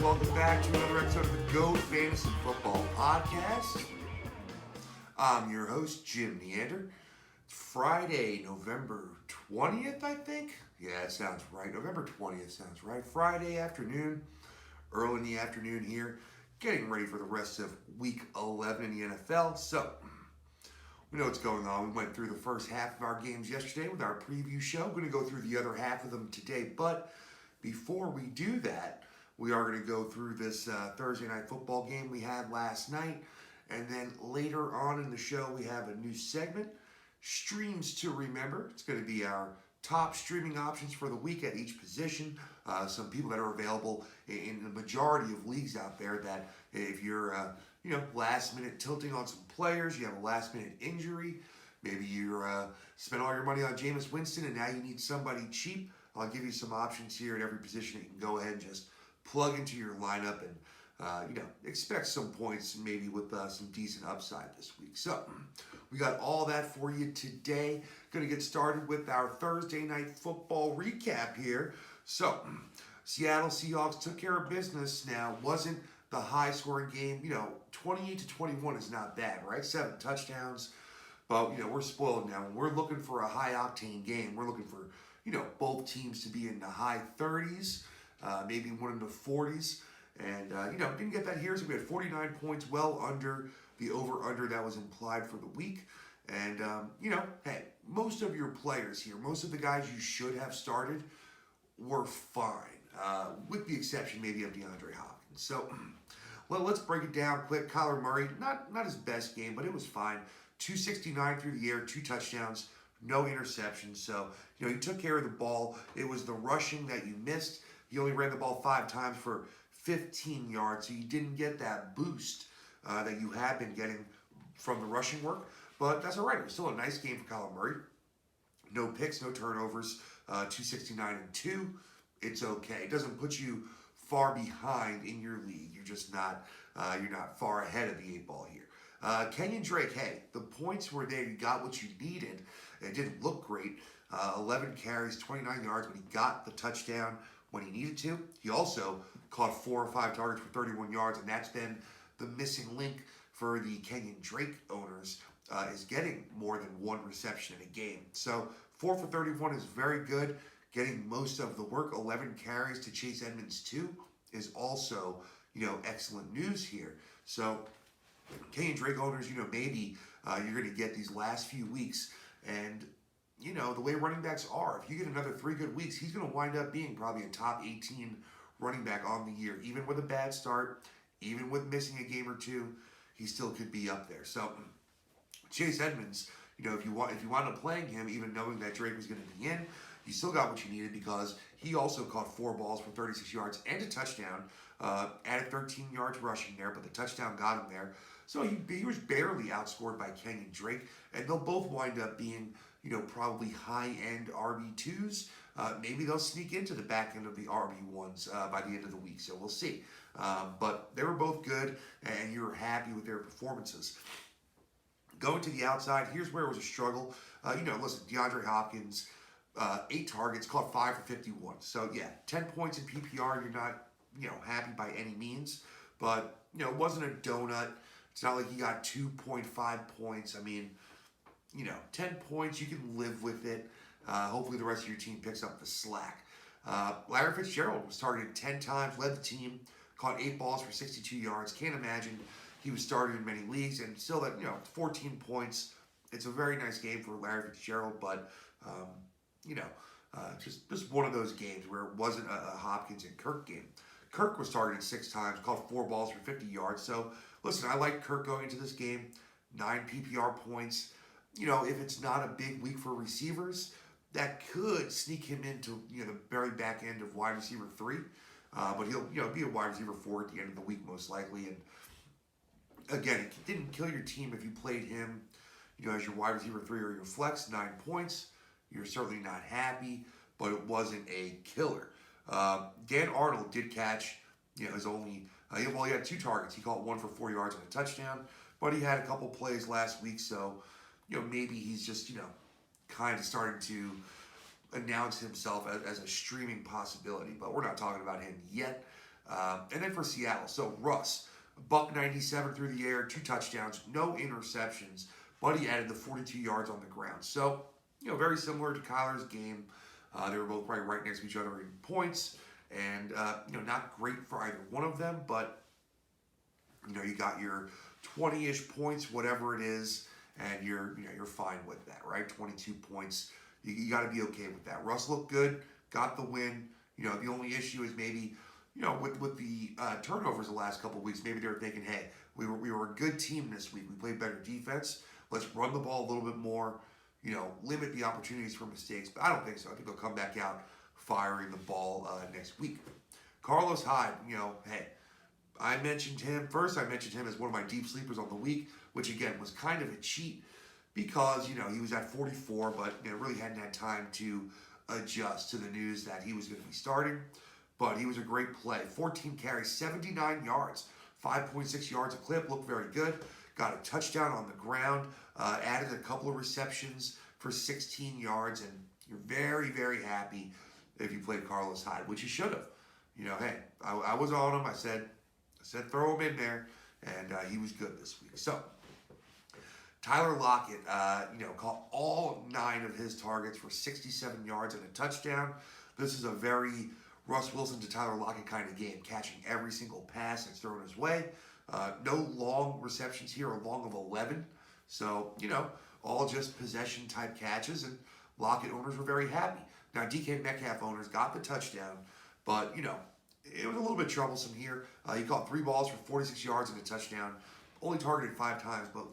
Welcome back to another episode of the Go Fantasy Football Podcast. I'm your host, Jim Neander. It's Friday, November 20th, I think. Yeah, it sounds right. November 20th sounds right. Friday afternoon, early in the afternoon here, getting ready for the rest of Week 11 in the NFL. So, we know what's going on. We went through the first half of our games yesterday with our preview show. We're going to go through the other half of them today. But before we do that, we are going to go through this Thursday night football game we had last night. And then later on in the show, we have a new segment, Streams to Remember. It's going to be our top streaming options for the week at each position. Some people that are available in the majority of leagues out there that if you're, last minute tilting on some players, you have a last minute injury, maybe you're spent all your money on Jameis Winston and now you need somebody cheap, I'll give you some options here at every position that you can go ahead and just plug into your lineup and expect some points maybe with some decent upside this week. So we got all that for you today. Going to get started with our Thursday night football recap here. So Seattle Seahawks took care of business. Now wasn't the high scoring game. 28-21 is not bad, right? 7 touchdowns. But we're spoiled now. When we're looking for a high octane game, we're looking for both teams to be in the high 30s. Maybe one in the 40s. And, didn't get that here. So we had 49 points, well under the over-under that was implied for the week. And, hey, most of your players here, most of the guys you should have started were fine. With the exception maybe of DeAndre Hopkins. So, let's break it down quick. Kyler Murray, not his best game, but it was fine. 269 through the air, 2 touchdowns, no interceptions. So, he took care of the ball. It was the rushing that you missed. He only ran the ball 5 times for 15 yards, so you didn't get that boost that you had been getting from the rushing work. But that's all right. It was still a nice game for Kyler Murray. No picks, no turnovers, 269 and 2. It's okay. It doesn't put you far behind in your league. You're just not far ahead of the 8 ball here. Kenyon Drake, hey, the points were there. You got what you needed. It didn't look great. 11 carries, 29 yards, but he got the touchdown when he needed to. He also caught 4 or 5 targets for 31 yards, and that's been the missing link for the Kenyon Drake owners, is getting more than 1 reception in a game. So 4 for 31 is very good. Getting most of the work, 11 carries to Chase Edmonds 2 is also, excellent news here. So Kenyon Drake owners, maybe you're going to get these last few weeks, and the way running backs are, if you get another 3 good weeks, he's going to wind up being probably a top 18 running back on the year. Even with a bad start, even with missing a game or 2, he still could be up there. So Chase Edmonds, if you wound up playing him, even knowing that Drake was going to be in, you still got what you needed because he also caught 4 balls for 36 yards and a touchdown. Added 13 yards rushing there, but the touchdown got him there. So he was barely outscored by Kenyon Drake, and they'll both wind up being probably high-end RB2s. Maybe they'll sneak into the back end of the RB1s by the end of the week, so we'll see. But they were both good, and you were happy with their performances. Going to the outside, here's where it was a struggle. Listen, DeAndre Hopkins, 8 targets, caught 5 for 51. So, 10 points in PPR, you're not, happy by any means. But, it wasn't a donut. It's not like he got 2.5 points. I mean, 10 points, you can live with it. Hopefully the rest of your team picks up the slack. Larry Fitzgerald was targeted 10 times, led the team, caught 8 balls for 62 yards. Can't imagine he was started in many leagues, and still that, 14 points. It's a very nice game for Larry Fitzgerald, but, just one of those games where it wasn't a Hopkins and Kirk game. Kirk was targeted 6 times, caught 4 balls for 50 yards. So, listen, I like Kirk going into this game. 9 PPR points. If it's not a big week for receivers, that could sneak him into, the very back end of wide receiver 3. But he'll, be a wide receiver 4 at the end of the week most likely. And again, it didn't kill your team if you played him, as your wide receiver 3 or your flex. 9 points. You're certainly not happy, but it wasn't a killer. Dan Arnold did catch, his only, he had 2 targets. He caught 1 for 4 yards and a touchdown, but he had a couple plays last week, so, maybe he's just, kind of starting to announce himself as a streaming possibility, but we're not talking about him yet. And then for Seattle, so Russ, $197 through the air, 2 touchdowns, no interceptions, but he added the 42 yards on the ground. So, very similar to Kyler's game. They were both probably right next to each other in points, and not great for either one of them, but you got your 20-ish points, whatever it is, and you're fine with that, right? 22 points, you got to be okay with that. Russ looked good, got the win. The only issue is maybe with the turnovers the last couple of weeks, maybe they were thinking, hey, we were a good team this week. We played better defense. Let's run the ball a little bit more. Limit the opportunities for mistakes. But I don't think so. I think they'll come back out firing the ball next week. Carlos Hyde, hey, I mentioned him as one of my deep sleepers on the week, which again was kind of a cheat because he was at 44, but really hadn't had time to adjust to the news that he was going to be starting. But he was a great play. 14 carries, 79 yards, 5.6 yards a clip. Looked very good. Got a touchdown on the ground. Added a couple of receptions for 16 yards. And you're very, very happy if you played Carlos Hyde, which you should have. Hey, I was on him. I said throw him in there. And he was good this week. So, Tyler Lockett, caught all 9 of his targets for 67 yards and a touchdown. This is a very Russ Wilson to Tyler Lockett kind of game, catching every single pass that's thrown his way. No long receptions here, a long of 11. So, all just possession type catches, and Lockett owners were very happy. Now, DK Metcalf owners got the touchdown, but, it was a little bit troublesome here. He caught 3 balls for 46 yards and a touchdown, only targeted 5 times, but,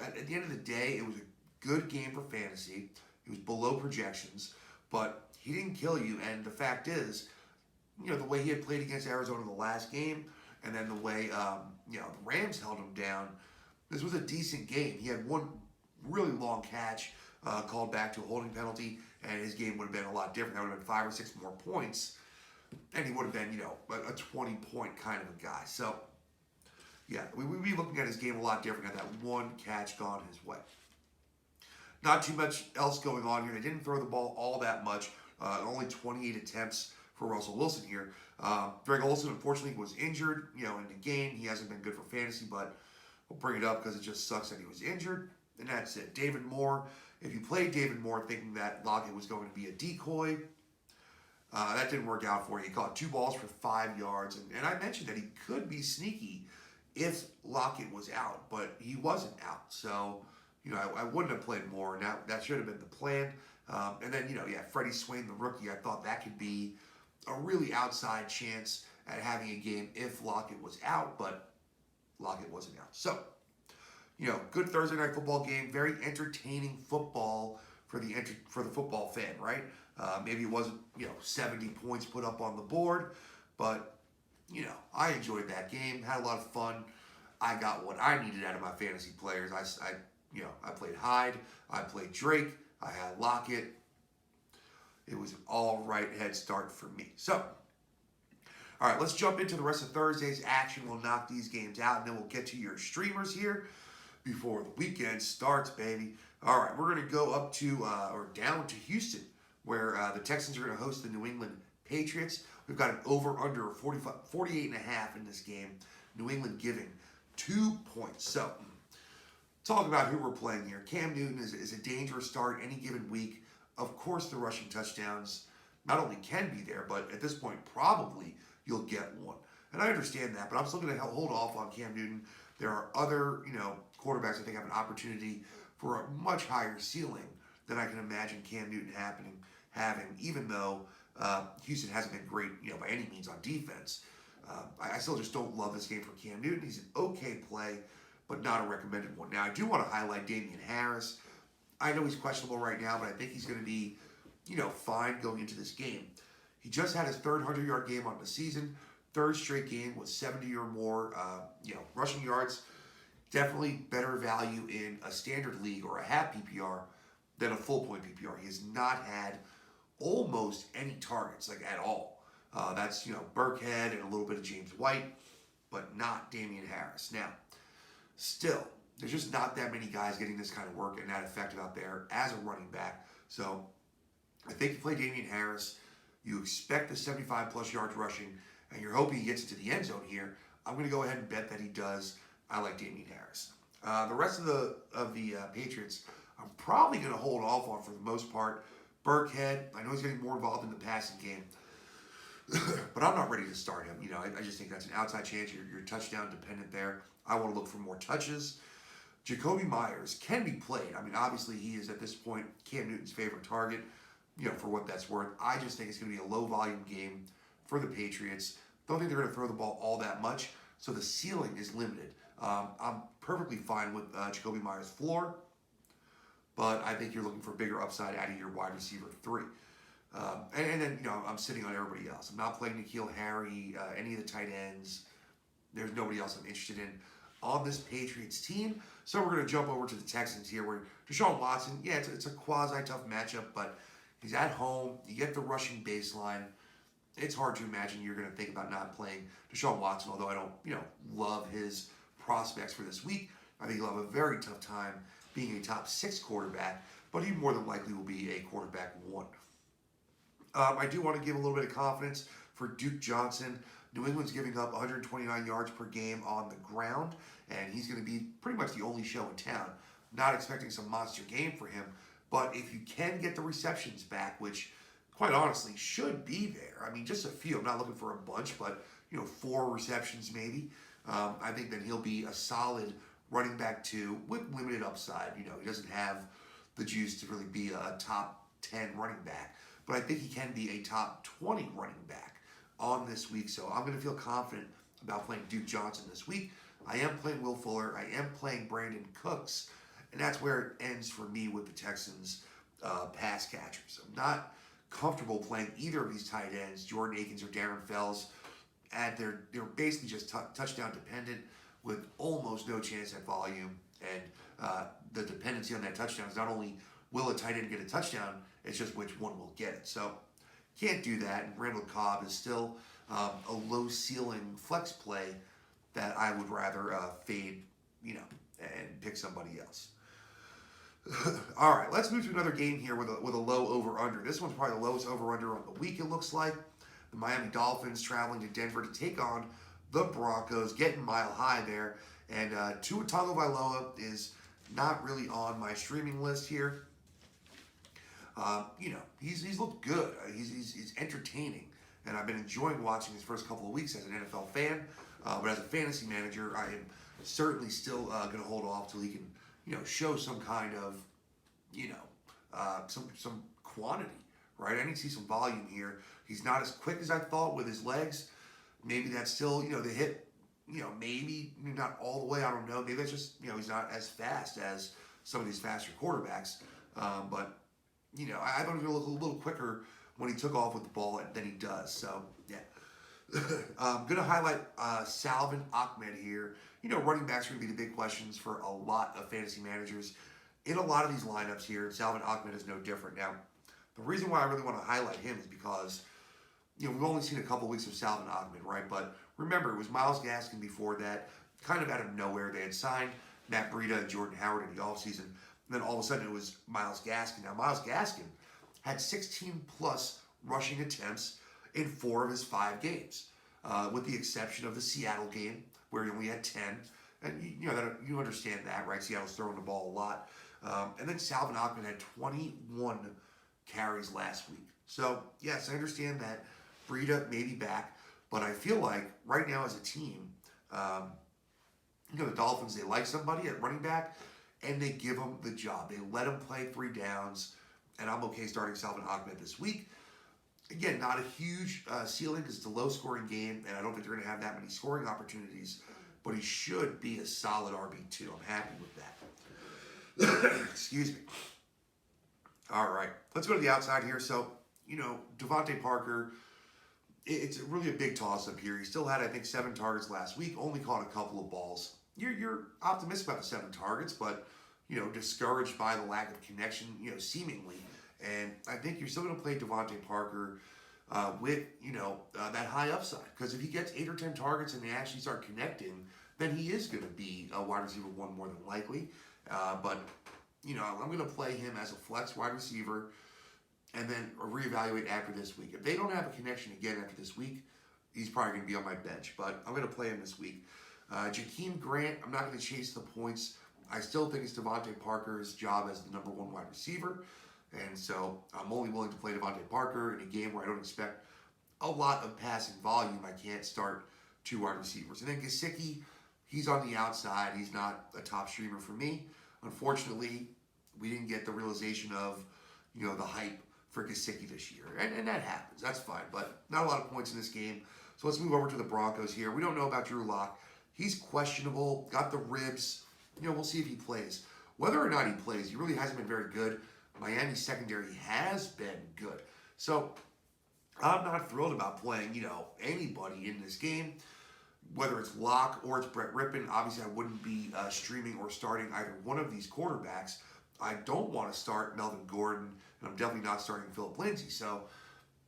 at the end of the day, it was a good game for fantasy. It was below projections, but he didn't kill you, and the fact is, the way he had played against Arizona in the last game, and then the way, the Rams held him down, this was a decent game. He had one really long catch called back to a holding penalty, and his game would have been a lot different. That would have been 5 or 6 more points, and he would have been, a 20-point kind of a guy. So, yeah, we'd be looking at his game a lot different had that one catch gone his way. Not too much else going on here. They didn't throw the ball all that much. Only 28 attempts for Russell Wilson here. Greg Olsen, unfortunately, was injured, in the game. He hasn't been good for fantasy, but we'll bring it up because it just sucks that he was injured. And that's it. David Moore. If you played David Moore thinking that Lockett was going to be a decoy, that didn't work out for you. He caught 2 balls for 5 yards. And I mentioned that he could be sneaky if Lockett was out, but he wasn't out. So, I wouldn't have played Moore, and that should have been the plan. And then, Freddie Swain, the rookie, I thought that could be a really outside chance at having a game if Lockett was out, but Lockett wasn't out. So, good Thursday night football game, very entertaining football for the football fan, right? Maybe it wasn't, 70 points put up on the board, but, I enjoyed that game, had a lot of fun. I got what I needed out of my fantasy players. I played Hyde, I played Drake, I had Lockett. It was an all right head start for me. So, all right, let's jump into the rest of Thursday's action. We'll knock these games out, and then we'll get to your streamers here before the weekend starts, baby. All right, we're going to go up to, or down to Houston, where the Texans are going to host the New England Patriots. We've got an over-under of 48.5 in this game. New England giving 2 points. So, talk about who we're playing here. Cam Newton is a dangerous start any given week. Of course, the rushing touchdowns not only can be there, but at this point, probably you'll get one. And I understand that, but I'm still going to hold off on Cam Newton. There are other, quarterbacks I think have an opportunity for a much higher ceiling than I can imagine Cam Newton having, even though Houston hasn't been great, by any means on defense. I still just don't love this game for Cam Newton. He's an okay play, but not a recommended one. Now, I do want to highlight Damian Harris. I know he's questionable right now, but I think he's going to be, fine going into this game. He just had his 3rd 100-yard game on the season, 3rd straight game with 70 or more, rushing yards. Definitely better value in a standard league or a half PPR than a full point PPR. He has not had almost any targets, at all. That's, Burkhead and a little bit of James White, but not Damian Harris. Now, still, there's just not that many guys getting this kind of work and that effective out there as a running back. So, I think you play Damian Harris, you expect the 75-plus yards rushing, and you're hoping he gets into the end zone here, I'm going to go ahead and bet that he does. I like Damian Harris. The rest of the Patriots, I'm probably going to hold off on for the most part. Burkhead, I know he's getting more involved in the passing game, but I'm not ready to start him. I just think that's an outside chance. You're touchdown dependent there. I want to look for more touches. Jacoby Myers can be played. I mean, obviously he is at this point Cam Newton's favorite target, for what that's worth. I just think it's going to be a low volume game for the Patriots. Don't think they're going to throw the ball all that much, so the ceiling is limited. I'm perfectly fine with Jacoby Myers' floor, but I think you're looking for bigger upside out of your wide receiver 3. And then, I'm sitting on everybody else. I'm not playing N'Keal Harry, any of the tight ends. There's nobody else I'm interested in on this Patriots team. So we're going to jump over to the Texans here, where Deshaun Watson, it's a quasi-tough matchup, but he's at home. You get the rushing baseline. It's hard to imagine you're going to think about not playing Deshaun Watson, although I don't, love his prospects for this week. I think he'll have a very tough time being a top 6 quarterback, but he more than likely will be a quarterback 1. I do want to give a little bit of confidence for Duke Johnson. New England's giving up 129 yards per game on the ground, and he's going to be pretty much the only show in town. Not expecting some monster game for him, but if you can get the receptions back, which quite honestly should be there. I mean, just a few. I'm not looking for a bunch, but 4 receptions maybe. I think that he'll be a solid running back 2 with limited upside. He doesn't have the juice to really be a top 10 running back, but I think he can be a top 20 running back on this week. So I'm going to feel confident about playing Duke Johnson this week. I am playing Will Fuller. I am playing Brandon Cooks, and that's where it ends for me with the Texans pass catchers. I'm not comfortable playing either of these tight ends, Jordan Akins or Darren Fells. They're basically just touchdown dependent with almost no chance at volume. And the dependency on that touchdown is not only will a tight end get a touchdown, it's just which one will get it. So can't do that. And Randall Cobb is still a low ceiling flex play that I would rather fade, and pick somebody else. All right, let's move to another game here with a low over-under. This one's probably the lowest over-under on the week, it looks like. The Miami Dolphins traveling to Denver to take on the Broncos, getting mile high there. And Tua Tagovailoa is not really on my streaming list here. He's looked good. He's entertaining. And I've been enjoying watching his first couple of weeks as an NFL fan. But as a fantasy manager, I am certainly still going to hold off till he can, show some kind of, some quantity, right? I need to see some volume here. He's not as quick as I thought with his legs. Maybe that's still, the hit, maybe not all the way. I don't know. Maybe that's just, he's not as fast as some of these faster quarterbacks. But, I thought he was going to look a little quicker when he took off with the ball than he does. So, yeah. I'm going to highlight Salvin Ahmed here. Running backs are going to be the big questions for a lot of fantasy managers. In a lot of these lineups here, Salvin Ahmed is no different. Now, the reason why I really want to highlight him is because, we've only seen a couple weeks of Salvin Ahmed, right? But remember, it was Myles Gaskin before that, kind of out of nowhere. They had signed Matt Breida and Jordan Howard in the offseason. And then all of a sudden it was Myles Gaskin. Now, Myles Gaskin had 16-plus rushing attempts in 4 of his 5 games, with the exception of the Seattle game, where he only had 10. And you understand that, right? Seattle's throwing the ball a lot. And then Salvin Ahmed had 21 carries last week. So, yes, I understand that Breida may be back, but I feel like right now as a team, the Dolphins, they like somebody at running back, and they give him the job. They let him play 3 downs, and I'm okay starting Salvin Ahmed this week. Again, not a huge ceiling because it's a low-scoring game, and I don't think they're going to have that many scoring opportunities, but he should be a solid RB2. I'm happy with that. Excuse me. All right, let's go to the outside here. So, Devontae Parker, it's really a big toss-up here. He still had, I think, 7 targets last week, only caught a couple of balls. You're optimistic about the 7 targets, but, discouraged by the lack of connection, seemingly. And I think you're still going to play Devontae Parker with, that high upside. Because if he gets 8 or 10 targets and they actually start connecting, then he is going to be a wide receiver 1 more than likely. But, I'm going to play him as a flex wide receiver and then reevaluate after this week. If they don't have a connection again after this week, he's probably going to be on my bench, but I'm going to play him this week. Jakeem Grant, I'm not going to chase the points. I still think it's Devontae Parker's job as the number one wide receiver. And so I'm only willing to play Devontae Parker in a game where I don't expect a lot of passing volume. I can't start two wide receivers. And then Gesicki, he's on the outside. He's not a top streamer for me. Unfortunately, we didn't get the realization of, the hype for Gesicki this year. And that happens. That's fine. But not a lot of points in this game. So let's move over to the Broncos here. We don't know about Drew Lock. He's questionable, got the ribs. We'll see if he plays. Whether or not he plays, he really hasn't been very good. Miami's secondary has been good. So I'm not thrilled about playing, anybody in this game. Whether it's Locke or it's Brett Rippon, obviously I wouldn't be streaming or starting either one of these quarterbacks. I don't want to start Melvin Gordon, and I'm definitely not starting Philip Lindsay. So,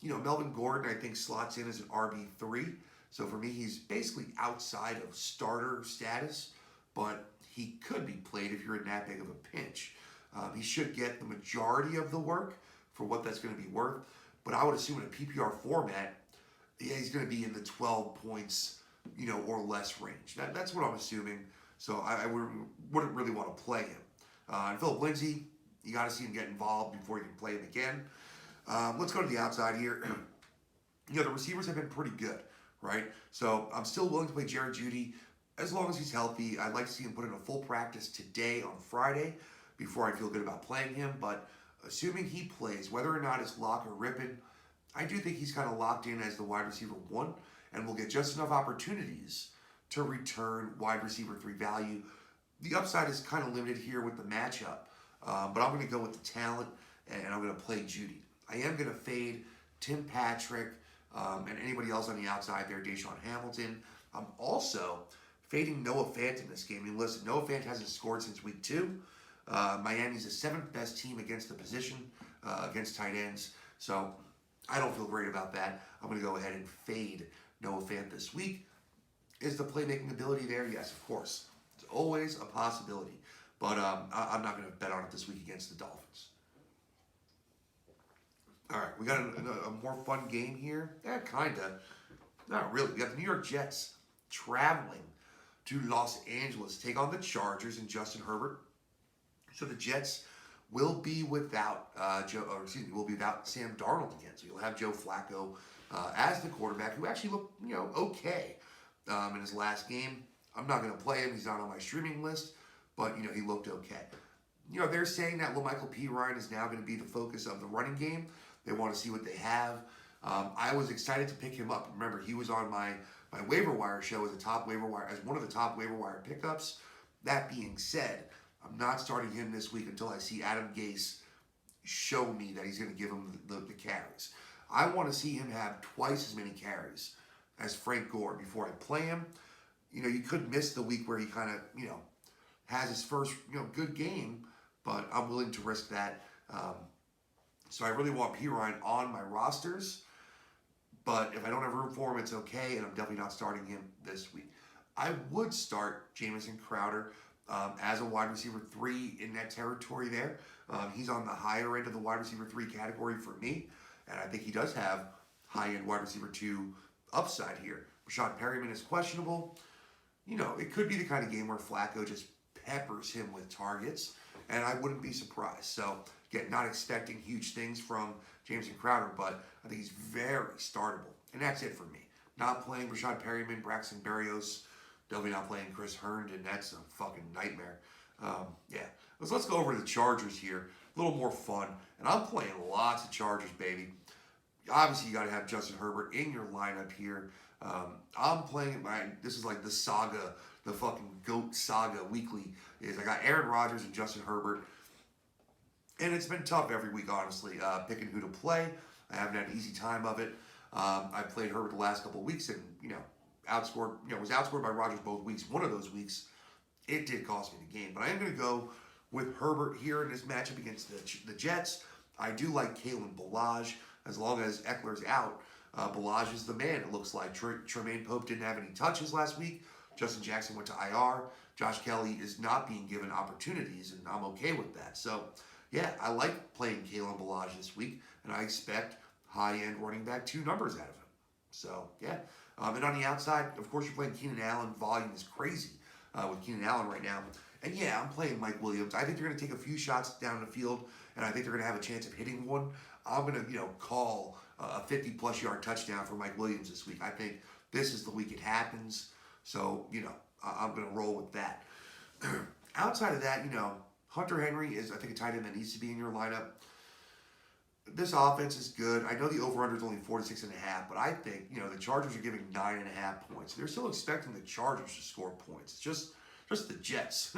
Melvin Gordon I think slots in as an RB3. So for me, he's basically outside of starter status, but he could be played if you're in that big of a pinch. He should get the majority of the work for what that's going to be worth. But I would assume in a PPR format, he's going to be in the 12 points, or less range. That's what I'm assuming. So I wouldn't really want to play him. And Philip Lindsay, you got to see him get involved before you can play him again. Let's go to the outside here. The receivers have been pretty good, right? So I'm still willing to play Jared Jeudy as long as he's healthy. I'd like to see him put in a full practice today on Friday before I feel good about playing him. But assuming he plays, whether or not it's Locke or Rippon, I do think he's kind of locked in as the wide receiver 1 and will get just enough opportunities to return wide receiver 3 value. The upside is kind of limited here with the matchup, but I'm going to go with the talent, and I'm going to play Jeudy. I am going to fade Tim Patrick and anybody else on the outside there, Deshaun Hamilton. I'm also fading Noah Fant in this game. I mean, listen, Noah Fant hasn't scored since week 2. Miami's the 7th best team against the position, against tight ends. So I don't feel great about that. I'm going to go ahead and fade Noah Fant this week. Is the playmaking ability there? Yes, of course. It's always a possibility. But I'm not going to bet on it this week against the Dolphins. All right, we got a more fun game here. Yeah, kind of. Not really. We got the New York Jets traveling to Los Angeles, take on the Chargers and Justin Herbert. So the Jets will be without will be without Sam Darnold again. So you'll have Joe Flacco as the quarterback, who actually looked, okay in his last game. I'm not going to play him. He's not on my streaming list, but he looked okay. They're saying that LaMichael P. Ryan is now going to be the focus of the running game. They want to see what they have. I was excited to pick him up. Remember, he was on my waiver wire show as one of the top waiver wire pickups. That being said, I'm not starting him this week until I see Adam Gase show me that he's going to give him the carries. I want to see him have twice as many carries as Frank Gore before I play him. You could miss the week where he kind of, has his first, good game, but I'm willing to risk that. So I really want P. Ryan on my rosters, but if I don't have room for him, it's okay, and I'm definitely not starting him this week. I would start Jamison Crowder as a wide receiver 3 in that territory there. He's on the higher end of the wide receiver 3 category for me, and I think he does have high-end wide receiver 2 upside here. Rashad Perryman is questionable. It could be the kind of game where Flacco just peppers him with targets, and I wouldn't be surprised. So, again, not expecting huge things from Jamison Crowder, but I think he's very startable, and that's it for me. Not playing Rashad Perryman, Braxton Berrios, definitely not playing Chris Herndon. That's a fucking nightmare. Let's go over to the Chargers here. A little more fun, and I'm playing lots of Chargers, baby. Obviously, you got to have Justin Herbert in your lineup here. I'm playing this is like the saga, the fucking GOAT saga weekly. I got Aaron Rodgers and Justin Herbert. And it's been tough every week, honestly, picking who to play. I haven't had an easy time of it. I played Herbert the last couple of weeks and, was outscored by Rodgers both weeks. One of those weeks, it did cost me the game. But I am going to go with Herbert here in this matchup against the Jets. I do like Kalen Ballage. As long as Eckler's out, Ballage is the man, it looks like. Tremaine Pope didn't have any touches last week. Justin Jackson went to IR. Josh Kelly is not being given opportunities, and I'm okay with that. So, yeah, I like playing Kalen Ballage this week, and I expect high-end running back 2 numbers out of him. So, yeah, And on the outside, of course, you're playing Keenan Allen. Volume is crazy with Keenan Allen right now. And yeah, I'm playing Mike Williams. I think they're going to take a few shots down the field, and I think they're going to have a chance of hitting one. I'm going to, call a 50-plus yard touchdown for Mike Williams this week. I think this is the week it happens. So, I'm going to roll with that. Outside of that, Hunter Henry is, I think, a tight end that needs to be in your lineup. This offense is good. I know the over-under is only 46.5, but I think, the Chargers are giving 9.5 points. They're still expecting the Chargers to score points. It's just the Jets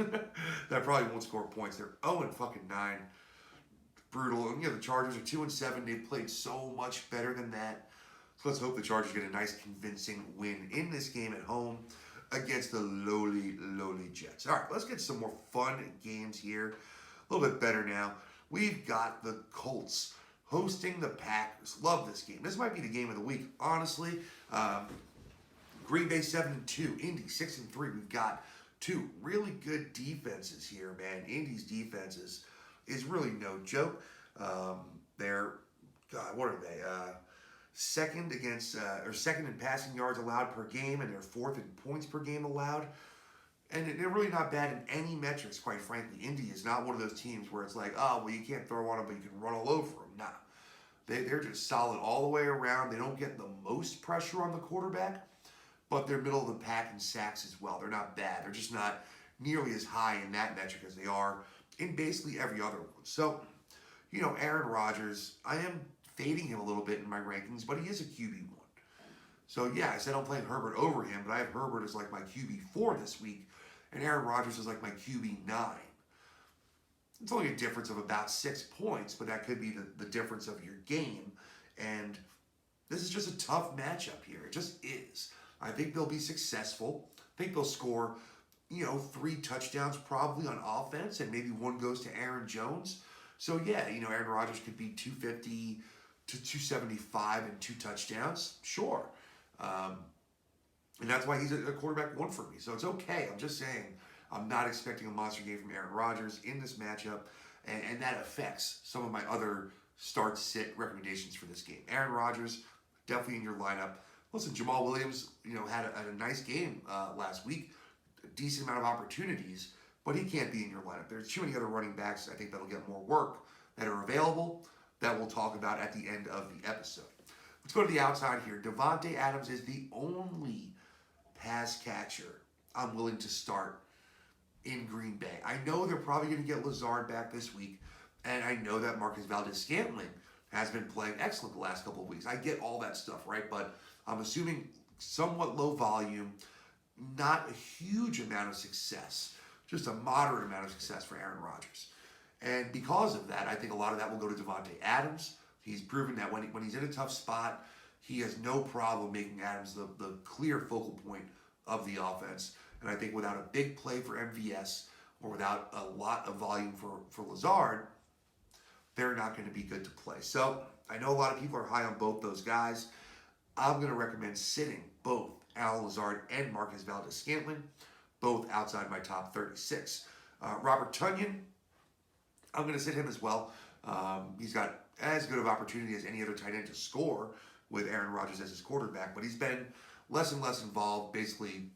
that probably won't score points. They're 0-9. Brutal. And, the Chargers are 2-7. They've played so much better than that. So let's hope the Chargers get a nice, convincing win in this game at home against the lowly Jets. All right, let's get some more fun games here. A little bit better now. We've got the Colts hosting the Packers. Love this game. This might be the game of the week, honestly. Green Bay 7-2, Indy 6-3. We've got two really good defenses here, man. Indy's defense is really no joke. They're, God, what are they? Second in passing yards allowed per game, and they're fourth in points per game allowed. And they're really not bad in any metrics, quite frankly. Indy is not one of those teams where it's like, oh, well, you can't throw on them, but you can run all over them. Nah. They're just solid all the way around. They don't get the most pressure on the quarterback, but they're middle of the pack in sacks as well. They're not bad. They're just not nearly as high in that metric as they are in basically every other one. So, Aaron Rodgers, I am fading him a little bit in my rankings, but he is a QB1. So, yeah, I said I'm playing Herbert over him, but I have Herbert as like my QB4 this week, and Aaron Rodgers is like my QB9. It's only a difference of about 6 points, but that could be the difference of your game. And this is just a tough matchup here. It just is. I think they'll be successful. I think they'll score, 3 touchdowns probably on offense, and maybe one goes to Aaron Jones. So, yeah, Aaron Rodgers could be 250 to 275 and 2 touchdowns. Sure. And that's why he's a quarterback 1 for me. So it's okay. I'm just saying I'm not expecting a monster game from Aaron Rodgers in this matchup, and that affects some of my other start-sit recommendations for this game. Aaron Rodgers, definitely in your lineup. Listen, Jamal Williams, had a nice game last week, a decent amount of opportunities, but he can't be in your lineup. There's too many other running backs I think that'll get more work that are available that we'll talk about at the end of the episode. Let's go to the outside here. Davante Adams is the only pass catcher I'm willing to start in Green Bay. I know they're probably going to get Lazard back this week, and I know that Marcus Valdes-Scantling has been playing excellent the last couple of weeks. I get all that stuff, right? But I'm assuming somewhat low volume, not a huge amount of success, just a moderate amount of success for Aaron Rodgers. And because of that, I think a lot of that will go to Davante Adams. He's proven that when he's in a tough spot, he has no problem making Adams the clear focal point of the offense. And I think without a big play for MVS or without a lot of volume for Lazard, they're not going to be good to play. So I know a lot of people are high on both those guys. I'm going to recommend sitting both Allen Lazard and Marcus Valdes-Scantling, both outside my top 36. Robert Tonyan, I'm going to sit him as well. He's got as good of opportunity as any other tight end to score with Aaron Rodgers as his quarterback, but he's been less and less involved basically,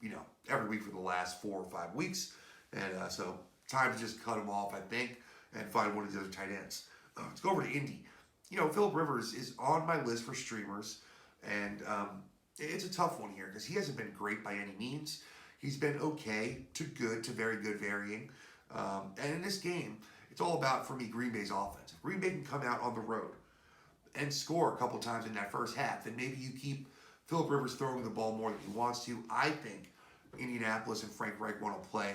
every week for the last 4 or 5 weeks. And so time to just cut him off, I think, and find one of these other tight ends. Let's go over to Indy. Phillip Rivers is on my list for streamers, and it's a tough one here because he hasn't been great by any means. He's been okay to good to very good varying. And in this game, it's all about, for me, Green Bay's offense. If Green Bay can come out on the road and score a couple times in that first half, then maybe you keep Phillip Rivers throwing the ball more than he wants to. I think Indianapolis and Frank Reich want to play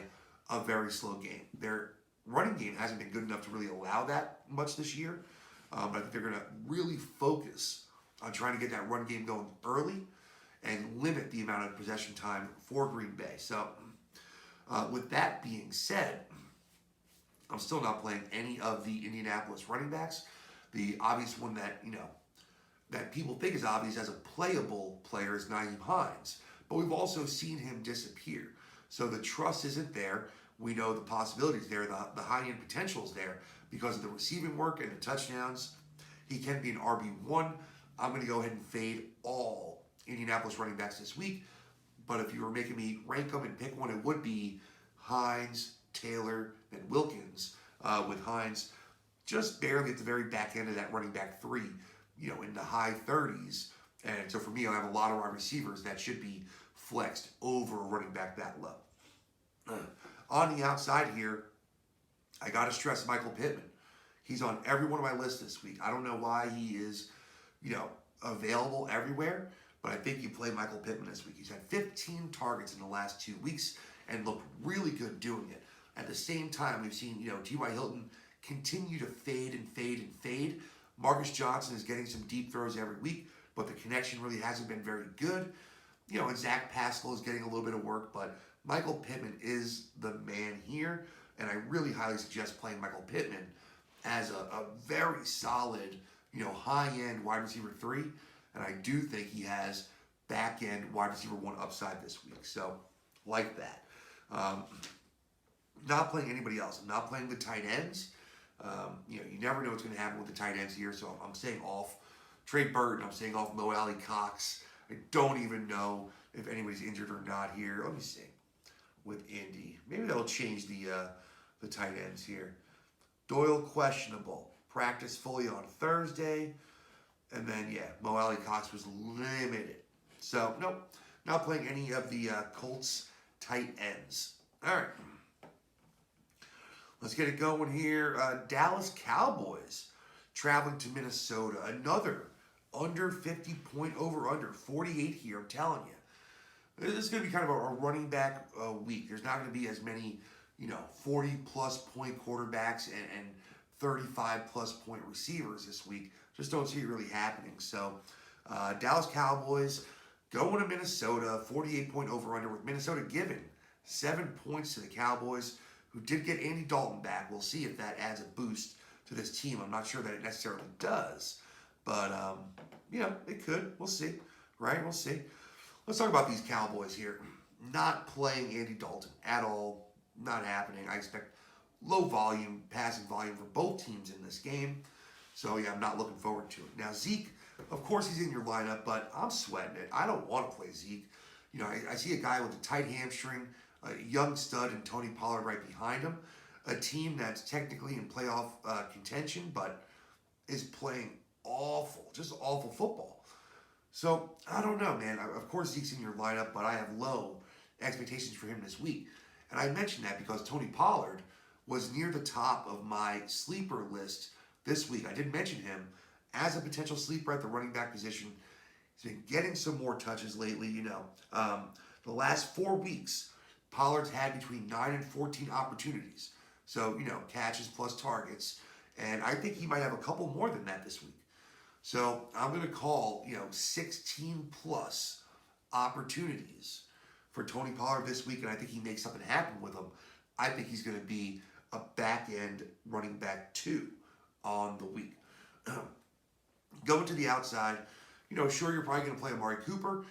a very slow game. Their running game hasn't been good enough to really allow that much this year. But I think they're going to really focus on trying to get that run game going early and limit the amount of possession time for Green Bay. So with that being said, I'm still not playing any of the Indianapolis running backs. The obvious one that, that people think is obvious as a playable player is Nyheim Hines. But we've also seen him disappear. So the trust isn't there. We know the possibilities there. The high-end potential is there because of the receiving work and the touchdowns. He can be an RB1. I'm going to go ahead and fade all Indianapolis running backs this week. But if you were making me rank them and pick one, it would be Hines, Taylor, and Wilkins, with Hines just barely at the very back end of that running back 3, in the high 30s. And so for me, I have a lot of wide receivers that should be flexed over a running back that low. On the outside here, I got to stress Michael Pittman. He's on every one of my lists this week. I don't know why he is, available everywhere, but I think you play Michael Pittman this week. He's had 15 targets in the last 2 weeks and looked really good doing it. At the same time, we've seen, T.Y. Hilton continue to fade and fade and fade. Marcus Johnson is getting some deep throws every week, but the connection really hasn't been very good. And Zach Pascal is getting a little bit of work, but Michael Pittman is the man here, and I really highly suggest playing Michael Pittman as a very solid, high-end wide receiver 3, and I do think he has back-end wide receiver 1 upside this week, so like that. Not playing anybody else. I'm not playing the tight ends. You never know what's going to happen with the tight ends here, so I'm staying off Trey Burton. I'm staying off Mo Alley Cox. I don't even know if anybody's injured or not here. Let me see. With Indy, maybe that'll change the tight ends here. Doyle questionable. Practice fully on Thursday, and then Mo Alley Cox was limited. So nope, not playing any of the Colts tight ends. All right. Let's get it going here. Dallas Cowboys traveling to Minnesota. Another under 50 point over-under. 48 here, I'm telling you. This is going to be kind of a running back week. There's not going to be as many, 40-plus point quarterbacks and 35-plus point receivers this week. Just don't see it really happening. So Dallas Cowboys going to Minnesota. 48 point over-under with Minnesota giving 7 points to the Cowboys, who did get Andy Dalton back. We'll see if that adds a boost to this team. I'm not sure that it necessarily does. But, it could. We'll see. Right? We'll see. Let's talk about these Cowboys here. Not playing Andy Dalton at all. Not happening. I expect low volume, passing volume for both teams in this game. So, I'm not looking forward to it. Now, Zeke, of course he's in your lineup, but I'm sweating it. I don't want to play Zeke. I see a guy with a tight hamstring, a young stud, and Tony Pollard right behind him. A team that's technically in playoff contention, but is playing just awful football. So, I don't know, man. Of course, Zeke's in your lineup, but I have low expectations for him this week. And I mentioned that because Tony Pollard was near the top of my sleeper list this week. I did mention him as a potential sleeper at the running back position. He's been getting some more touches lately, The last 4 weeks, Pollard's had between 9 and 14 opportunities. So, catches plus targets. And I think he might have a couple more than that this week. So I'm going to call, 16 plus opportunities for Tony Pollard this week. And I think he makes something happen with him. I think he's going to be a back-end running back 2 on the week. Going to the outside, sure, you're probably going to play Amari Cooper.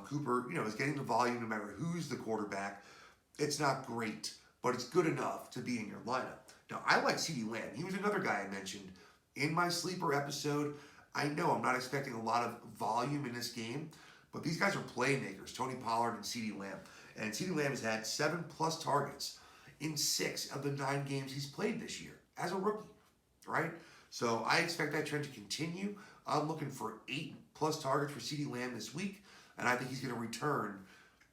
Cooper, is getting the volume no matter who's the quarterback. It's not great, but it's good enough to be in your lineup. Now, I like CeeDee Lamb. He was another guy I mentioned in my sleeper episode. I know I'm not expecting a lot of volume in this game, but these guys are playmakers, Tony Pollard and CeeDee Lamb. And CeeDee Lamb has had 7+ targets in 6 of the 9 games he's played this year as a rookie, right? So I expect that trend to continue. I'm looking for 8+ targets for CeeDee Lamb this week, and I think he's going to return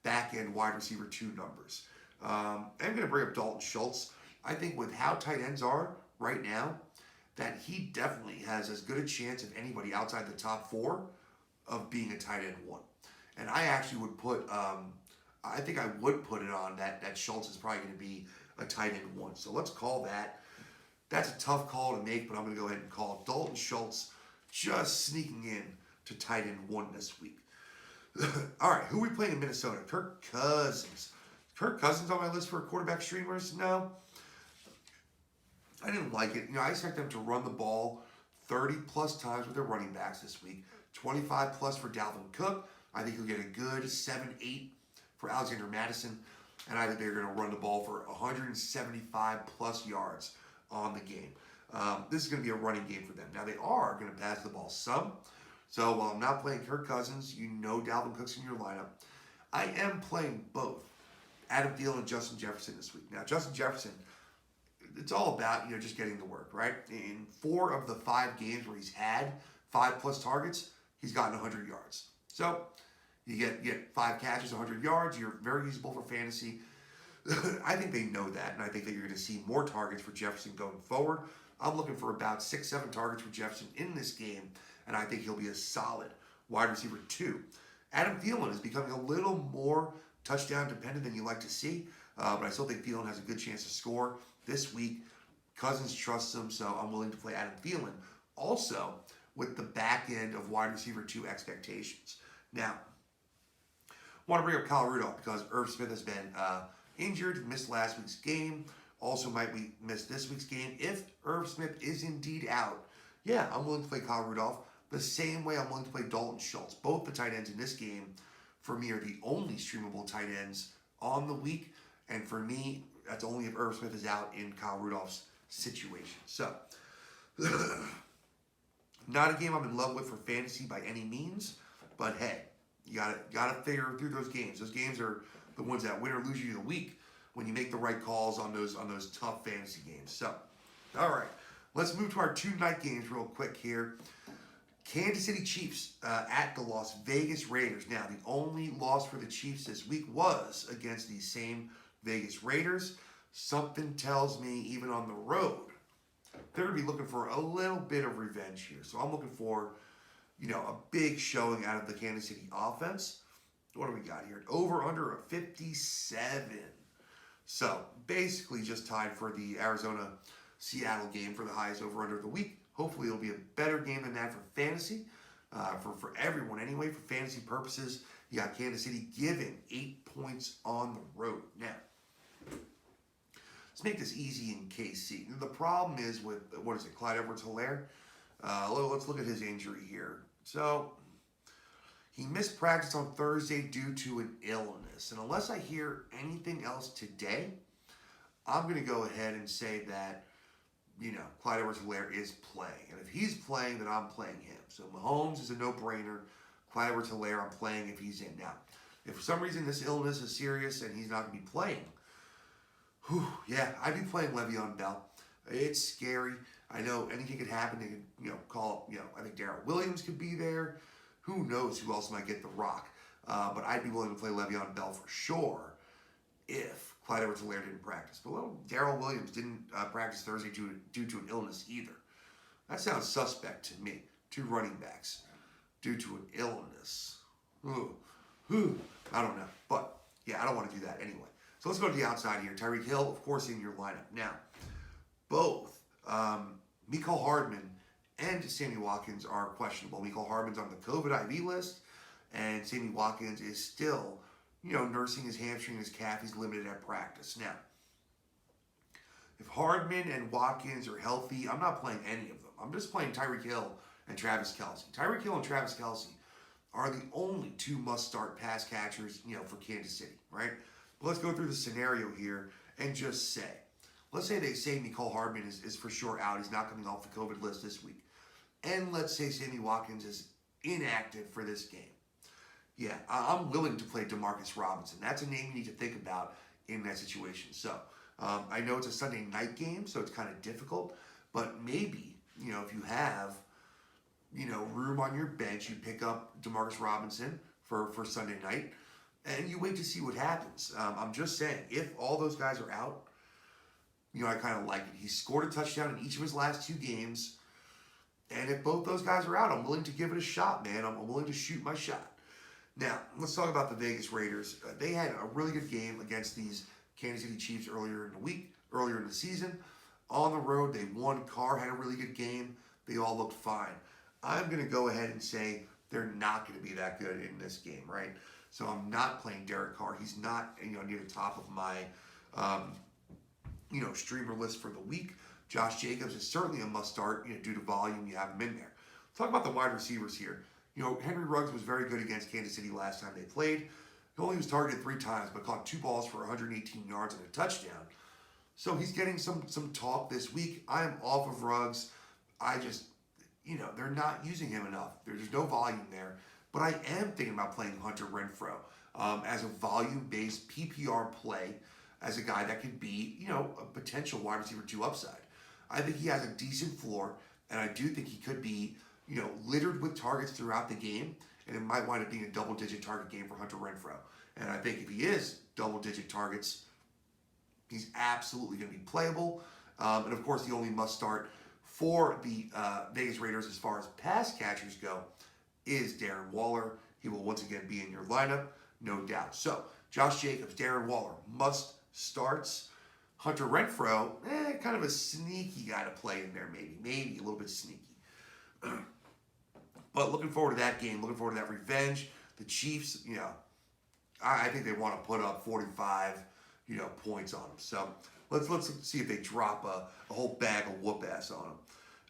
back-end wide receiver 2 numbers. I'm going to bring up Dalton Schultz. I think with how tight ends are right now, that he definitely has as good a chance as anybody outside the top 4 of being a tight end 1. And I actually would put, I think I would put it on that Schultz is probably going to be a tight end 1. So let's call that. That's a tough call to make, but I'm going to go ahead and call Dalton Schultz just sneaking in to tight end 1 this week. All right, who are we playing in Minnesota? Kirk Cousins. Kirk Cousins on my list for quarterback streamers? No. I didn't like it. I expect them to run the ball 30+ times with their running backs this week. 25+ for Dalvin Cook. I think he'll get a good 7-8 for Alexander Madison. And I think they're going to run the ball for 175+ yards on the game. This is going to be a running game for them. Now, they are going to pass the ball some. So while I'm not playing Kirk Cousins, you know Dalvin Cook's in your lineup. I am playing both Adam Thielen and Justin Jefferson this week. Now, Justin Jefferson, it's all about just getting to work, right? In 4 of the 5 games where he's had 5+ targets, he's gotten 100 yards. So you get 5 catches, 100 yards. You're very usable for fantasy. I think they know that, and I think that you're going to see more targets for Jefferson going forward. I'm looking for about 6-7 targets for Jefferson in this game, and I think he'll be a solid wide receiver 2. Adam Thielen is becoming a little more touchdown dependent than you like to see, but I still think Thielen has a good chance to score this week. Cousins trusts him, so I'm willing to play Adam Thielen. Also, with the back end of wide receiver 2 expectations. Now, I want to bring up Kyle Rudolph because Irv Smith has been injured, missed last week's game. Also might we miss this week's game. If Irv Smith is indeed out, yeah, I'm willing to play Kyle Rudolph the same way I'm willing to play Dalton Schultz. Both the tight ends in this game, for me, are the only streamable tight ends on the week. And for me, that's only if Irv Smith is out in Kyle Rudolph's situation. So, not a game I'm in love with for fantasy by any means. But hey, you gotta figure through those games. Those games are the ones that win or lose you the week when you make the right calls on those tough fantasy games. So, all right, let's move to our 2 night games real quick here. Kansas City Chiefs at the Las Vegas Raiders. Now, the only loss for the Chiefs this week was against these same Vegas Raiders. Something tells me, even on the road, they're going to be looking for a little bit of revenge here. So I'm looking for, a big showing out of the Kansas City offense. What do we got here? Over under a 57. So basically just tied for the Arizona-Seattle game for the highest over under of the week. Hopefully it'll be a better game than that for fantasy, for everyone anyway. For fantasy purposes, you got Kansas City giving 8 points on the road. Now, let's make this easy in KC. The problem is with, Clyde Edwards-Helaire? Let's look at his injury here. So, he missed practice on Thursday due to an illness. And unless I hear anything else today, I'm going to go ahead and say that, Clyde Edwards-Helaire is playing. And if he's playing, then I'm playing him. So Mahomes is a no-brainer. Clyde Edwards-Helaire, I'm playing if he's in. Now, if for some reason this illness is serious and he's not going to be playing, I'd be playing Le'Veon Bell. It's scary. I know anything could happen. They could, call, I think Darrell Williams could be there. Who knows who else might get the rock. But I'd be willing to play Le'Veon Bell for sure if Clyde Edwards-Helaire didn't practice. But Darrell Williams didn't practice Thursday due to an illness either. That sounds suspect to me. 2 running backs due to an illness. I don't know. But, I don't want to do that anyway. So let's go to the outside here. Tyreek Hill, of course, in your lineup. Now, both Mecole Hardman and Sammy Watkins are questionable. Mecole Hardman's on the COVID IV list, and Sammy Watkins is still, nursing his hamstring, his calf. He's limited at practice. Now, if Hardman and Watkins are healthy, I'm not playing any of them. I'm just playing Tyreek Hill and Travis Kelce. Tyreek Hill and Travis Kelce are the only 2 must-start pass catchers, for Kansas City, right? But let's go through the scenario here and just say, let's say they say Mecole Hardman is for sure out. He's not coming off the COVID list this week. And let's say Sammy Watkins is inactive for this game. Yeah, I'm willing to play Demarcus Robinson. That's a name you need to think about in that situation. So, I know it's a Sunday night game, so it's kind of difficult. But maybe, if you have, room on your bench, you pick up Demarcus Robinson for Sunday night, and you wait to see what happens. I'm just saying, if all those guys are out, I kind of like it. He scored a touchdown in each of his last 2 games. And if both those guys are out, I'm willing to give it a shot, man. I'm willing to shoot my shot. Now, let's talk about the Vegas Raiders. They had a really good game against these Kansas City Chiefs earlier in the season. On the road, they won. Carr had a really good game. They all looked fine. I'm going to go ahead and say they're not going to be that good in this game, right? So I'm not playing Derek Carr. He's not, near the top of my, streamer list for the week. Josh Jacobs is certainly a must-start, due to volume. You have him in there. Let's talk about the wide receivers here. Henry Ruggs was very good against Kansas City last time they played. He only was targeted 3 times, but caught 2 balls for 118 yards and a touchdown. So he's getting some talk this week. I am off of Ruggs. I just, they're not using him enough. There's no volume there. But I am thinking about playing Hunter Renfrow as a volume-based PPR play, as a guy that could be, a potential wide receiver 2 upside. I think he has a decent floor, and I do think he could be, littered with targets throughout the game, and it might wind up being a double-digit target game for Hunter Renfrow. And I think if he is double-digit targets, he's absolutely going to be playable. And of course, the only must-start for the Vegas Raiders as far as pass catchers go is Darren Waller. He will once again be in your lineup, no doubt. So, Josh Jacobs, Darren Waller, must starts. Hunter Renfrow, kind of a sneaky guy to play in there, maybe a little bit sneaky. But looking forward to that game, looking forward to that revenge. The Chiefs, I think they want to put up 45, points on them. So let's see if they drop a whole bag of whoop ass on them.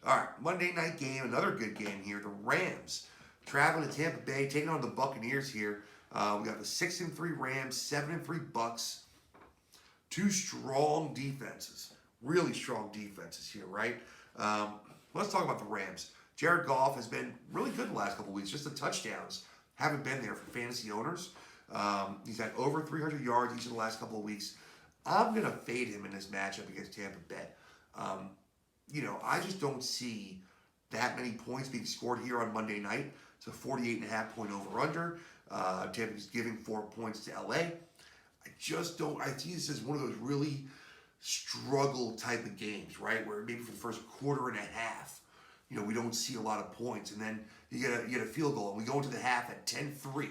All right, Monday night game, another good game here. The Rams traveling to Tampa Bay, taking on the Buccaneers here. We got the 6-3 Rams, 7-3 Bucks. Two strong defenses, really strong defenses here, right? Let's talk about the Rams. Jared Goff has been really good the last couple of weeks. Just the touchdowns haven't been there for fantasy owners. He's had over 300 yards each of the last couple of weeks. I'm going to fade him in this matchup against Tampa Bay. I just don't see that many points being scored here on Monday night. It's a 48.5 point over-under. Tampa's giving 4 points to LA. I see this as one of those really struggle type of games, right? Where maybe for the first quarter and a half, we don't see a lot of points. And then you get a field goal, and we go into the half at 10-3,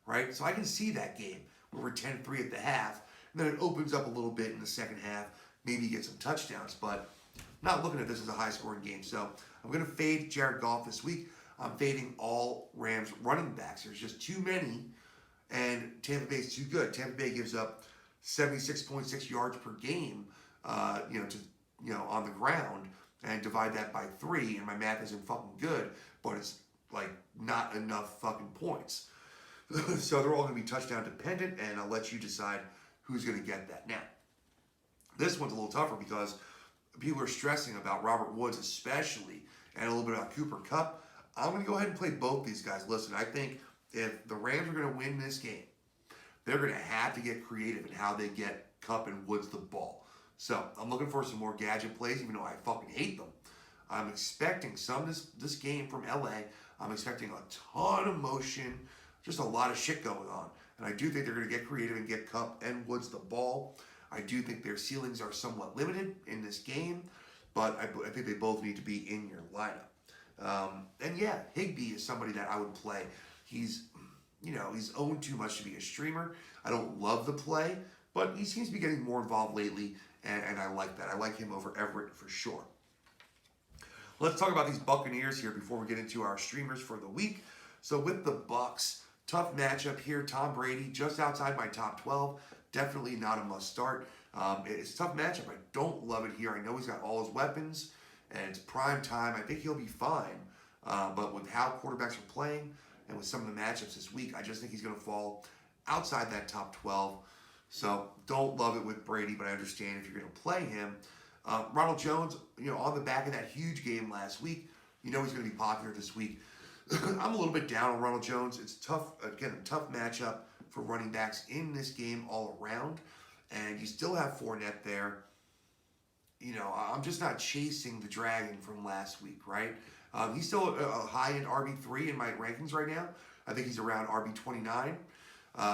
right? So I can see that game where we're 10-3 at the half, and then it opens up a little bit in the second half. Maybe you get some touchdowns, but I'm not looking at this as a high-scoring game. So I'm going to fade Jared Goff this week. I'm fading all Rams running backs. There's just too many, and Tampa Bay's too good. Tampa Bay gives up 76.6 yards per game, on the ground, and divide that by 3, and my math isn't fucking good, but it's like not enough fucking points. So they're all going to be touchdown dependent, and I'll let you decide who's going to get that. Now, this one's a little tougher because people are stressing about Robert Woods especially, and a little bit about Cooper Kupp. I'm going to go ahead and play both these guys. Listen, I think if the Rams are going to win this game, they're going to have to get creative in how they get Kupp and Woods the ball. So I'm looking for some more gadget plays, even though I fucking hate them. I'm expecting some this game from LA. I'm expecting a ton of motion, just a lot of shit going on. And I do think they're going to get creative and get Kupp and Woods the ball. I do think their ceilings are somewhat limited in this game, but I think they both need to be in your lineup. And yeah, Higbee is somebody that I would play. He's owned too much to be a streamer. I don't love the play, but he seems to be getting more involved lately, and I like that. I like him over Everett for sure. Let's talk about these Buccaneers here before we get into our streamers for the week. So with the Bucs, tough matchup here. Tom Brady just outside my top 12. Definitely not a must start. It's a tough matchup. I don't love it here. I know he's got all his weapons, and it's prime time. I think he'll be fine. But with how quarterbacks are playing and with some of the matchups this week, I just think he's going to fall outside that top 12. So don't love it with Brady, but I understand if you're going to play him. Ronald Jones, on the back of that huge game last week, he's going to be popular this week. I'm a little bit down on Ronald Jones. It's tough, again, a tough matchup for running backs in this game all around. And you still have Fournette there. I'm just not chasing the dragon from last week, right? He's still a high-end RB3 in my rankings right now. I think he's around RB29.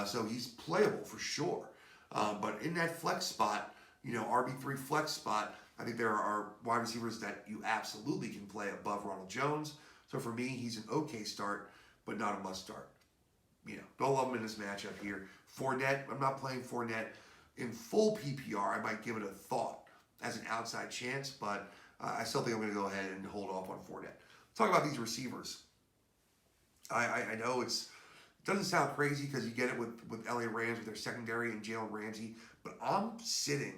So he's playable for sure. But in that flex spot, RB3 flex spot, I think there are wide receivers that you absolutely can play above Ronald Jones. So for me, he's an okay start, but not a must start. Don't love him in this matchup here. Fournette, I'm not playing Fournette in full PPR. I might give it a thought as an outside chance, but I still think I'm going to go ahead and hold off on Fournette. Talk about these receivers. I know it doesn't sound crazy because you get it with LA Rams with their secondary and Jalen Ramsey, but I'm sitting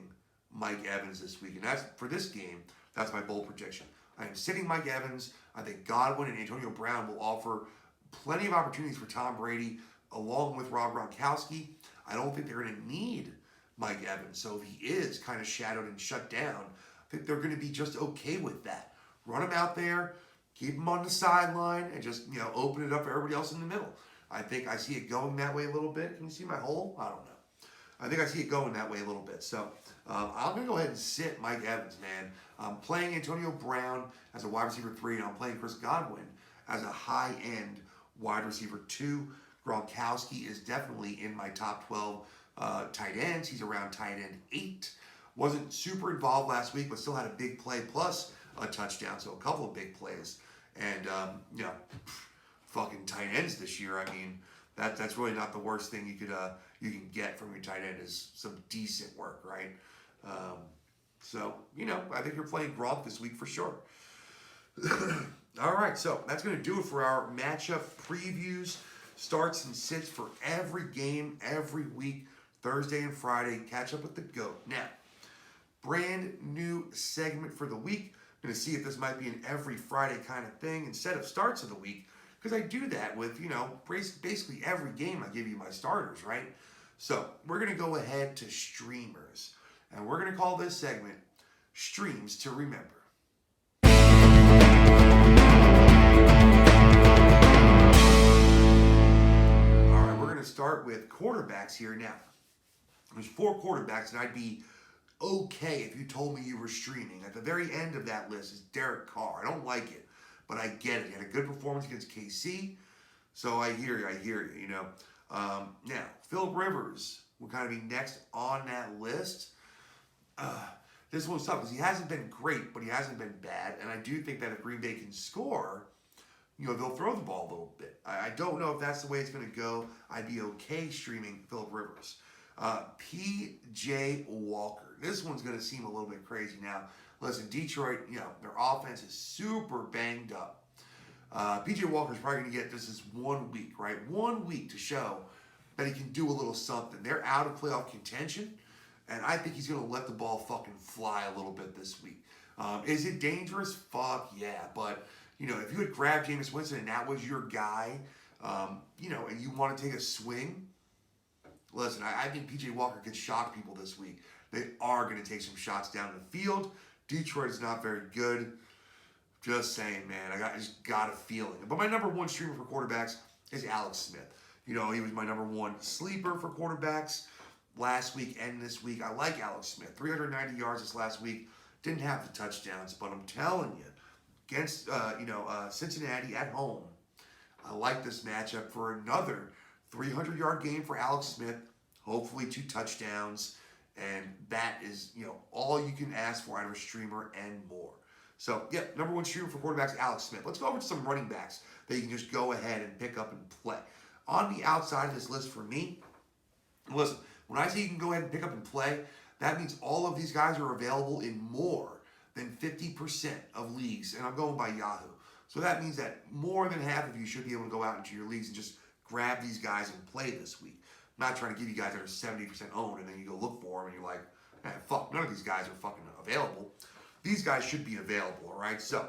Mike Evans this week, and that's for this game. That's my bold prediction. I am sitting Mike Evans. I think Godwin and Antonio Brown will offer plenty of opportunities for Tom Brady, along with Rob Gronkowski. I don't think they're going to need Mike Evans. So if he is kind of shadowed and shut down, I think they're going to be just okay with that. Run him out there, keep him on the sideline and just, open it up for everybody else in the middle. I think I see it going that way a little bit. Can you see my hole? I don't know. I think I see it going that way a little bit. So I'm going to go ahead and sit Mike Evans, man. I'm playing Antonio Brown as a wide receiver 3, and I'm playing Chris Godwin as a high-end wide receiver 2. Gronkowski is definitely in my top 12 tight ends. He's around tight end 8. Wasn't super involved last week, but still had a big play plus a touchdown, so a couple of big plays. And, fucking tight ends this year. I mean, that's really not the worst thing you can get from your tight end is some decent work, right? So, I think you're playing Gronk this week for sure. All right, so that's going to do it for our matchup previews, starts and sits for every game, every week, Thursday and Friday. Catch up with the GOAT. Now, brand new segment for the week. I'm going to see if this might be an every Friday kind of thing instead of starts of the week, because I do that with, basically every game I give you my starters, right? So we're going to go ahead to streamers, and we're going to call this segment Streams to Remember. All right, we're going to start with quarterbacks here now. There's 4 quarterbacks, and I'd be okay if you told me you were streaming. At the very end of that list is Derek Carr. I don't like it, but I get it. He had a good performance against KC, so I hear you, Now, Phillip Rivers will kind of be next on that list. This one's tough because he hasn't been great, but he hasn't been bad, and I do think that if Green Bay can score, they'll throw the ball a little bit. I don't know if that's the way it's going to go. I'd be okay streaming Phillip Rivers. P.J. Walker. This one's going to seem a little bit crazy now. Listen, Detroit, their offense is super banged up. P.J. Walker's probably going to get this 1 week, right? 1 week to show that he can do a little something. They're out of playoff contention, and I think he's going to let the ball fucking fly a little bit this week. Is it dangerous? Fuck yeah. But, if you had grabbed Jameis Winston and that was your guy, and you want to take a swing, listen, I think P.J. Walker could shock people this week. They are going to take some shots down the field. Detroit is not very good. Just saying, man. I just got a feeling. But my number 1 streamer for quarterbacks is Alex Smith. He was my number 1 sleeper for quarterbacks last week and this week. I like Alex Smith. 390 yards this last week. Didn't have the touchdowns, but I'm telling you, against Cincinnati at home, I like this matchup for another 300-yard game for Alex Smith. Hopefully 2 touchdowns. And that is, all you can ask for out of a streamer and more. So, number 1 streamer for quarterbacks, Alex Smith. Let's go over to some running backs that you can just go ahead and pick up and play. On the outside of this list for me, listen, when I say you can go ahead and pick up and play, that means all of these guys are available in more than 50% of leagues. And I'm going by Yahoo. So that means that more than half of you should be able to go out into your leagues and just grab these guys and play this week. I'm not trying to give you guys that are 70% owned and then you go look for them and you're like, fuck, none of these guys are fucking available. These guys should be available, all right? So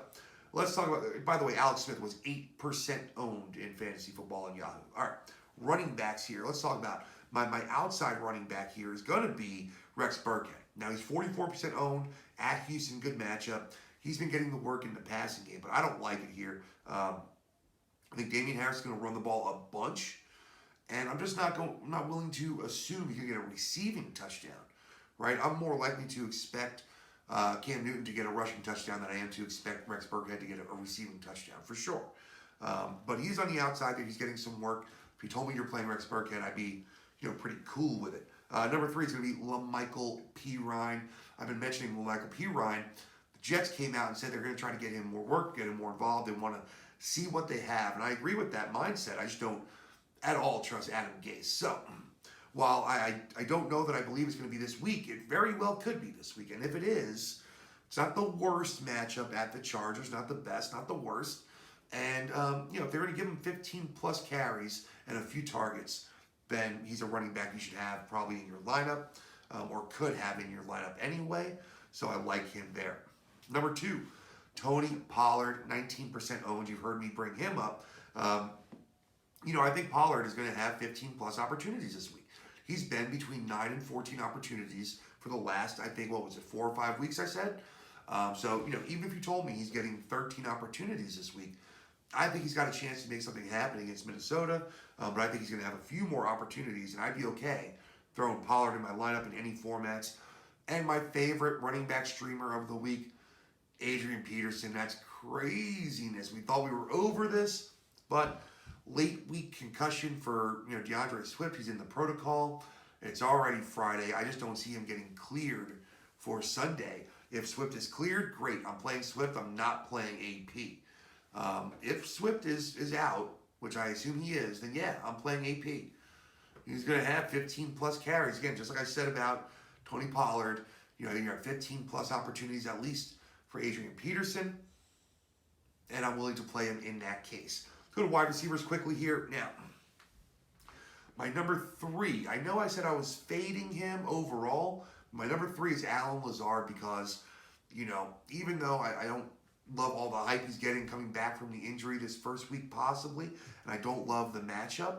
let's talk about, by the way, Alex Smith was 8% owned in fantasy football on Yahoo. All right, running backs here. Let's talk about my outside running back here is going to be Rex Burkhead. Now, he's 44% owned at Houston, good matchup. He's been getting the work in the passing game, but I don't like it here. I think Damian Harris is going to run the ball a bunch. And I'm just not willing to assume he can get a receiving touchdown, right? I'm more likely to expect Cam Newton to get a rushing touchdown than I am to expect Rex Burkhead to get a receiving touchdown, for sure. But he's on the outside there. He's getting some work. If you told me you're playing Rex Burkhead, I'd be pretty cool with it. Number 3 is going to be LaMichael Pirine. I've been mentioning LaMichael Pirine. The Jets came out and said they're going to try to get him more work, get him more involved. They want to see what they have. And I agree with that mindset. I just don't at all trust Adam Gase. So, while I don't know that I believe it's going to be this week, it very well could be this week. And if it is, it's not the worst matchup at the Chargers, not the best, not the worst. And, if they're going to give him 15-plus carries and a few targets, then he's a running back you should have probably in your lineup or could have in your lineup anyway. So I like him there. Number 2, Tony Pollard, 19% owned. You've heard me bring him up. I think Pollard is going to have 15-plus opportunities this week. He's been between 9 and 14 opportunities for the last, I think, 4 or 5 weeks, I said? So, even if you told me he's getting 13 opportunities this week, I think he's got a chance to make something happen against Minnesota, but I think he's going to have a few more opportunities, and I'd be okay throwing Pollard in my lineup in any formats. And my favorite running back streamer of the week, Adrian Peterson. That's craziness. We thought we were over this, but late week concussion for DeAndre Swift. He's in the protocol. It's already Friday. I just don't see him getting cleared for Sunday. If Swift is cleared, great. I'm playing Swift. I'm not playing AP. If Swift is out, which I assume he is, then yeah, I'm playing AP. He's going to have 15 plus carries. Again, just like I said about Tony Pollard, you have 15 plus opportunities at least for Adrian Peterson, and I'm willing to play him in that case. Let's go to wide receivers quickly here. Now, my number 3, I know I said I was fading him overall. My number 3 is Allen Lazard because, even though I don't love all the hype he's getting coming back from the injury this first week possibly, and I don't love the matchup,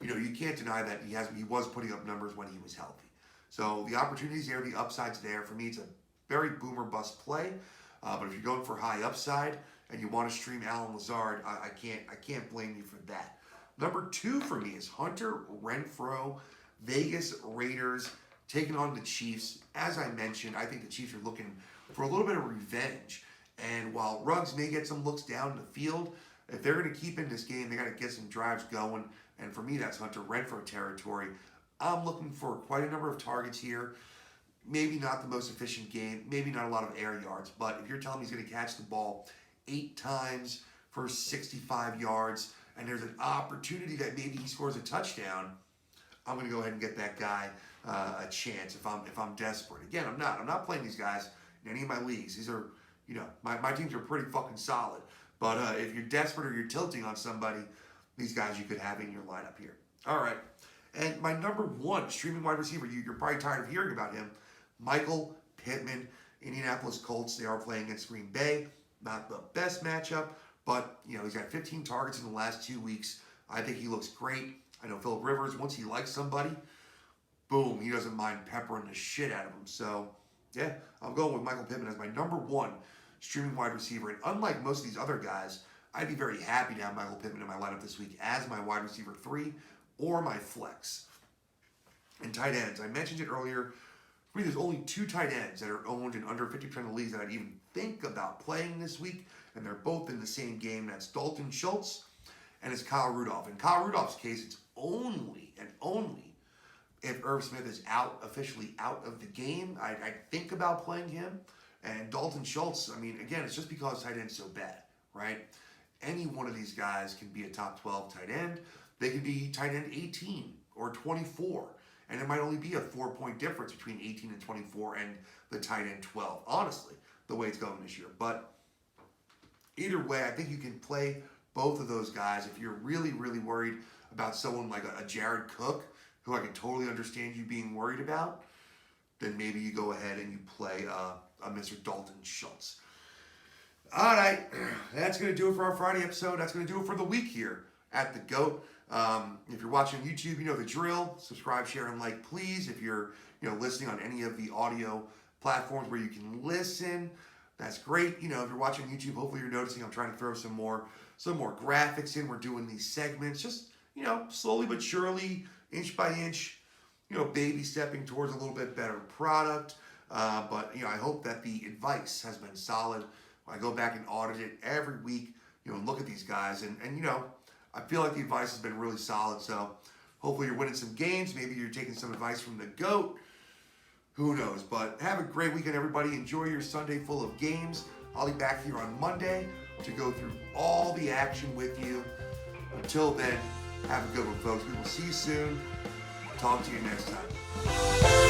you can't deny that he was putting up numbers when he was healthy. So the opportunities there, the upside's there. For me, it's a very boomer bust play. But if you're going for high upside and you want to stream Allen Lazard, I can't blame you for that. Number 2 for me is Hunter Renfrow, Vegas Raiders taking on the Chiefs. As I mentioned, I think the Chiefs are looking for a little bit of revenge. And while Ruggs may get some looks down the field, if they're going to keep in this game, they got to get some drives going. And for me, that's Hunter Renfrow territory. I'm looking for quite a number of targets here. Maybe not the most efficient game. Maybe not a lot of air yards. But if you're telling me he's going to catch the ball 8 times for 65 yards, and there's an opportunity that maybe he scores a touchdown, I'm going to go ahead and get that guy a chance if I'm desperate. Again, I'm not playing these guys in any of my leagues. These are, my teams are pretty fucking solid. But if you're desperate or you're tilting on somebody, these guys you could have in your lineup here. All right. And my number 1 streaming wide receiver, you're probably tired of hearing about him, Michael Pittman, Indianapolis Colts. They are playing against Green Bay. Not the best matchup, but he's got 15 targets in the last 2 weeks. I think he looks great. I know Phillip Rivers, once he likes somebody, boom, he doesn't mind peppering the shit out of him. So, yeah, I'm going with Michael Pittman as my number 1 streaming wide receiver. And unlike most of these other guys, I'd be very happy to have Michael Pittman in my lineup this week as my wide receiver 3 or my flex. And tight ends, I mentioned it earlier. For me, there's only 2 tight ends that are owned in under 50% of the leagues that I'd even think about playing this week, and they're both in the same game. That's Dalton Schultz and it's Kyle Rudolph. In Kyle Rudolph's case, it's only and only if Irv Smith is officially out of the game, I'd think about playing him. And Dalton Schultz, again, it's just because tight end's so bad, right? Any one of these guys can be a top 12 tight end. They could be tight end 18 or 24. And it might only be a 4-point difference between 18 and 24 and the tight end 12, honestly, the way it's going this year. But either way, I think you can play both of those guys. If you're really, really worried about someone like a Jared Cook, who I can totally understand you being worried about, then maybe you go ahead and you play a Mr. Dalton Schultz. All right, that's going to do it for our Friday episode. That's going to do it for the week here at The GOAT. If you're watching on YouTube, you know the drill. Subscribe, share, and like, please. If you're listening on any of the audio platforms where you can listen, that's great. If you're watching on YouTube, hopefully you're noticing I'm trying to throw some more graphics in. We're doing these segments, just slowly but surely, inch by inch, baby stepping towards a little bit better product. But I hope that the advice has been solid. I go back and audit it every week, and look at these guys, and I feel like the advice has been really solid. So hopefully you're winning some games. Maybe you're taking some advice from the GOAT. Who knows? But have a great weekend, everybody. Enjoy your Sunday full of games. I'll be back here on Monday to go through all the action with you. Until then, have a good one, folks. We will see you soon. Talk to you next time.